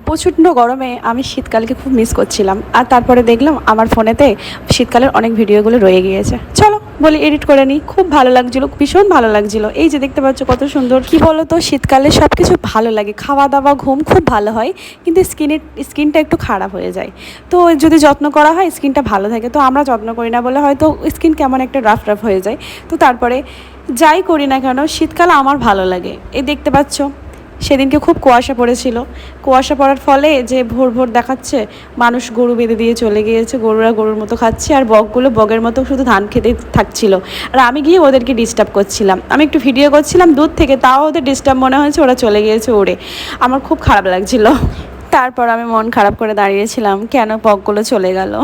প্রচণ্ড গরমে আমি শীতকালকে খুব মিস করছিলাম, আর তারপরে দেখলাম আমার ফোনেতে শীতকালের অনেক ভিডিওগুলো রয়ে গিয়েছে। চলো বলি এডিট করে নিই। খুব ভালো লাগছিলো, ভীষণ ভালো লাগছিলো। এই যে দেখতে পাচ্ছ কত সুন্দর। কি বলো তো, শীতকালে সব কিছু ভালো লাগে, খাওয়া দাওয়া ঘুম খুব ভালো হয়, কিন্তু স্কিনটা একটু খারাপ হয়ে যায়। তো যদি যত্ন করা হয় স্কিনটা ভালো থাকে। তো আমরা যত্ন করি না বলে হয়তো স্কিন কেমন একটা রাফ রাফ হয়ে যায়। তো তারপরে যাই করি না কেন শীতকাল আমার ভালো লাগে। এই দেখতে পাচ্ছ সেদিনকে খুব কুয়াশা পড়েছিল। কুয়াশা পড়ার ফলে যে ভোর ভোর দেখাচ্ছে মানুষ গরু বেঁধে দিয়ে চলে গিয়েছে, গরুরা গরুর মতো খাচ্ছে, আর বকগুলো বগের মতো শুধু ধান খেতে থাকছিল। আর আমি গিয়ে ওদেরকে ডিস্টার্ব করছিলাম। আমি একটু ভিডিও করছিলাম দূর থেকে, তাও ওদের ডিস্টার্ব মনে হয়েছে, ওরা চলে গিয়েছে উড়ে। আমার খুব খারাপ লাগছিল। তারপর আমি মন খারাপ করে দাঁড়িয়েছিলাম, কেন বকগুলো চলে গেল।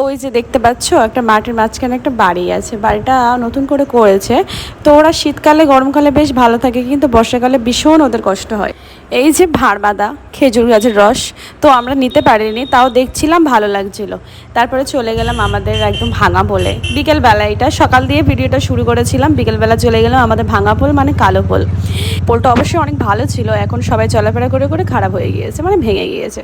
ওই যে দেখতে পাচ্ছ একটা মাটির মাঝখানে একটা বাড়ি আছে, বাড়িটা নতুন করে করেছে। তো ওরা শীতকালে গরমকালে বেশ ভালো থাকে, কিন্তু বর্ষাকালে ভীষণ ওদের কষ্ট হয়। এই যে ভাড় বাঁধা খেজুর গাছের রস, তো আমরা নিতে পারিনি, তাও দেখছিলাম ভালো লাগছিল। তারপরে চলে গেলাম আমাদের একদম ভাঙা পোলে। বিকেলবেলা, এটা সকাল দিয়ে ভিডিওটা শুরু করেছিলাম, বিকেলবেলা চলে গেলাম আমাদের ভাঙা পোল, মানে কালো পোল। পোলটা অবশ্যই অনেক ভালো ছিল, এখন সবাই চলাফেরা করে করে খারাপ হয়ে গিয়েছে, মানে ভেঙে গিয়েছে।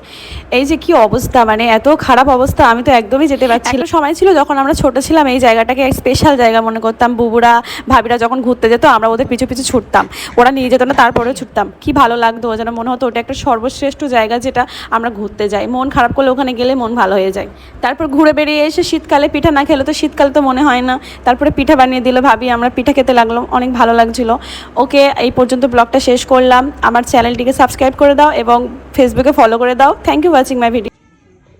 এই যে কি অবস্থা, মানে এত খারাপ অবস্থা, আমি তো একদমই যেতে পারছি না। সময় ছিল যখন আমরা ছোট ছিলাম, এই জায়গাটাকে স্পেশাল জায়গা মনে করতাম। বুবুরা ভাবিরা যখন ঘুরতে যেত আমরা ওদের পিছু পিছু ছুটতাম, ওরা নিয়ে যেত না তারপরেও ছুটতাম। কি ভালো লাগতো, যেন মনে হতো ওটা একটা সর্বশ্রেষ্ঠ জায়গা যেটা আমরা ঘুরতে যাই। মন খারাপ করলে ওখানে গেলে মন ভালো হয়ে যায়। তারপর ঘুরে বেরিয়ে এসে শীতকালে পিঠা না খেলে তো শীতকালে তো মনে হয় না। তারপরে পিঠা বানিয়ে দিল ভাবি, আমরা পিঠা খেতে লাগলাম, অনেক ভালো লাগছিল। ওকে, এই পর্যন্ত ব্লগটা শেষ করলাম। আমার চ্যানেলটিকে সাবস্ক্রাইব করে দাও এবং ফেসবুকে ফলো করে দাও। Thank you watching my video.